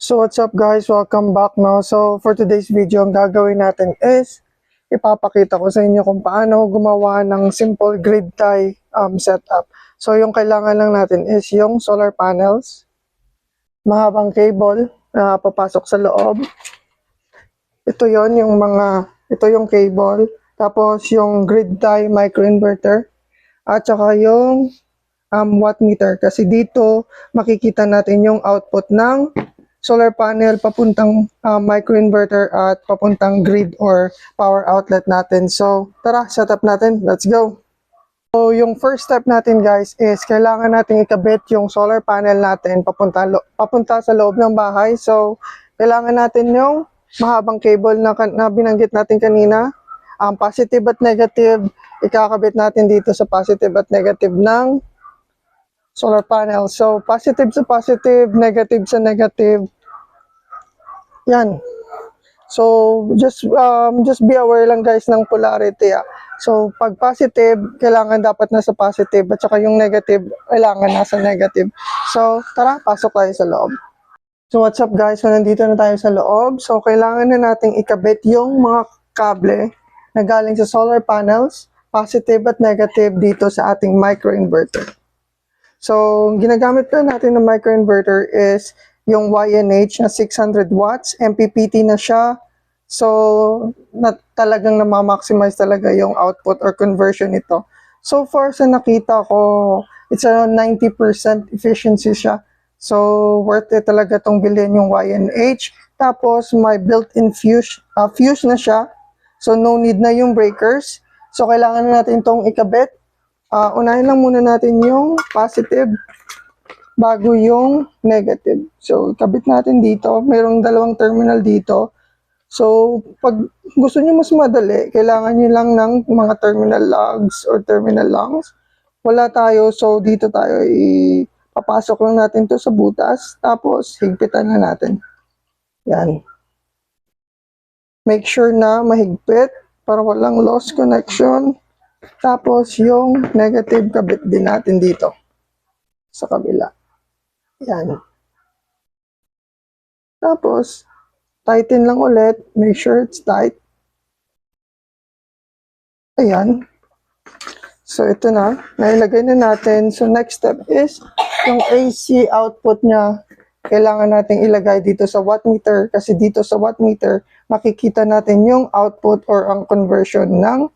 So what's up guys, welcome back now. So for today's video, ang gagawin natin is ipapakita ko sa inyo kung paano gumawa ng simple grid tie setup. So yung kailangan lang natin is yung solar panels, mahabang cable na papasok sa loob. Ito yung cable, tapos yung grid tie microinverter, at saka yung watt meter, kasi dito makikita natin yung output ng solar panel papuntang microinverter at papuntang grid or power outlet natin. So tara, setup natin, let's go. So yung first step natin guys is kailangan natin ikabit yung solar panel natin papunta sa loob ng bahay. So kailangan natin yung mahabang cable na binanggit natin kanina. Positive at negative, ikakabit natin dito sa positive at negative ng solar panel. So positive sa positive, negative sa negative. Yan. So just be aware lang guys ng polarity. So pag positive, kailangan dapat nasa positive, at saka yung negative, kailangan nasa negative. So tara, pasok tayo sa loob. So what's up guys, so nandito na tayo sa loob. So kailangan na nating ikabit yung mga kable na galing sa solar panels, positive at negative, dito sa ating microinverter. So ginagamit po natin ng microinverter is yung YNH na 600 watts, MPPT na siya. So talagang namamaximize talaga yung output or conversion nito. So far sa nakita ko, it's around 90% efficiency siya. So worth it talaga tong bilhin yung YNH. Tapos may built-in fuse na siya. So no need na yung breakers. So kailangan na natin tong ikabit. Unahin lang muna natin yung positive bago yung negative. So ikabit natin dito. Mayroong dalawang terminal dito. So pag gusto niyo mas madali, kailangan niyo lang ng mga terminal lugs or terminal longs. Wala tayo, so dito tayo papasok lang natin to sa butas, tapos higpitan na natin. Yan. Make sure na mahigpit para walang lost connection. Tapos yung negative, kabit din natin dito sa kabila. Yan. Tapos tighten lang ulit, make sure it's tight. Ayan. So ito na, nailagay na natin. So next step is yung AC output niya, kailangan nating ilagay dito sa wattmeter, kasi dito sa wattmeter makikita natin yung output or ang conversion ng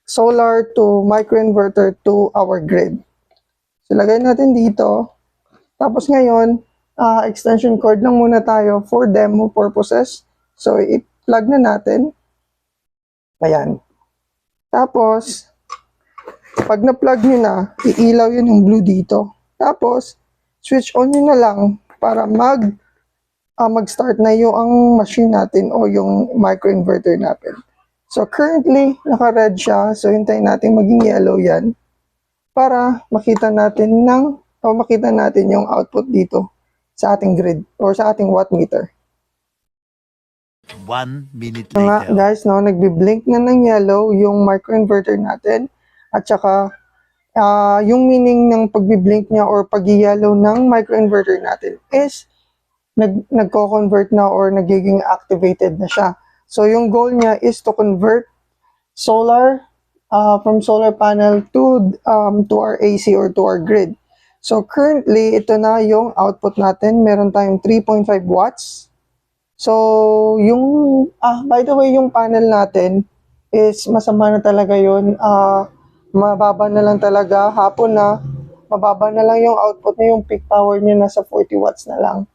solar to microinverter to our grid. So lagay natin dito. Tapos ngayon, extension cord lang muna tayo for demo purposes. So i-plug na natin. Ayan. Tapos pag na-plug nyo na, iilaw yun yung blue dito. Tapos, switch on nyo na lang para mag-start na yung ang machine natin o yung microinverter natin. So, currently, naka-red siya. So, hintayin natin maging yellow yan para makita natin yung output dito sa ating grid or sa ating wattmeter. 1 minute Nga, later. guys, no, nagbi-blink na ng yellow yung microinverter natin. At saka, yung meaning ng pagbi-blink niya or pag-yellow ng microinverter natin is nagko-convert na or nagiging activated na siya. So yung goal niya is to convert solar from solar panel to our AC or to our grid. So currently, ito na yung output natin. Meron tayong 3.5 watts. So yung by the way, yung panel natin is masama na talaga yun. Mababa na lang talaga, hapon na, mababa na lang yung output niya, yung peak power niya nasa 40 watts na lang.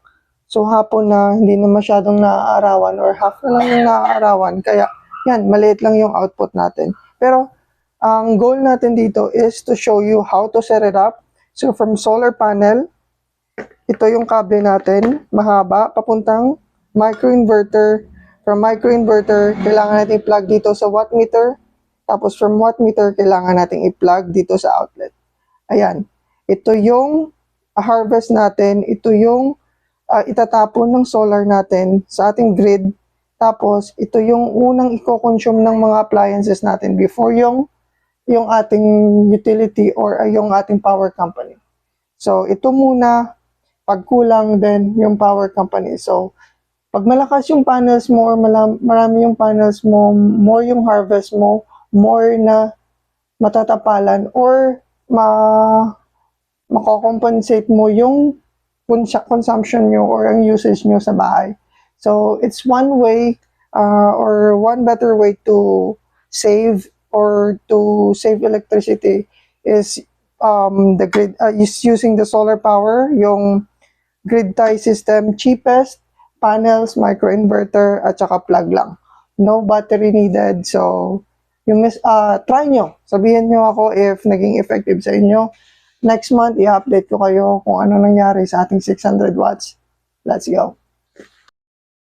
So hapon na, hindi na masyadong naaarawan or half na lang yung naaarawan. Kaya yan, maliit lang yung output natin. Pero ang goal natin dito is to show you how to set it up. So from solar panel, ito yung kable natin, mahaba, papuntang microinverter. From microinverter, kailangan natin i-plug dito sa wattmeter. Tapos from wattmeter, kailangan nating i-plug dito sa outlet. Ayan. Ito yung harvest natin. Ito yung itatapon ng solar natin sa ating grid. Tapos, ito yung unang i-consume ng mga appliances natin before yung ating utility or yung ating power company. So, ito muna, Pag kulang, then yung power company. So, pag malakas yung panels mo or marami yung panels mo, more yung harvest mo, more na matatapalan or mako-compensate mo yung consumption nyo or ang usage nyo sa bahay. So, it's one way or one better way to save or to save electricity is the grid is using the solar power, yung grid tie system, cheapest, panels, microinverter, at saka plug lang. No battery needed. So, try nyo. Sabihin nyo ako if naging effective sa inyo. Next month, i-update ko kayo kung ano nangyari sa ating 600 watts. Let's go.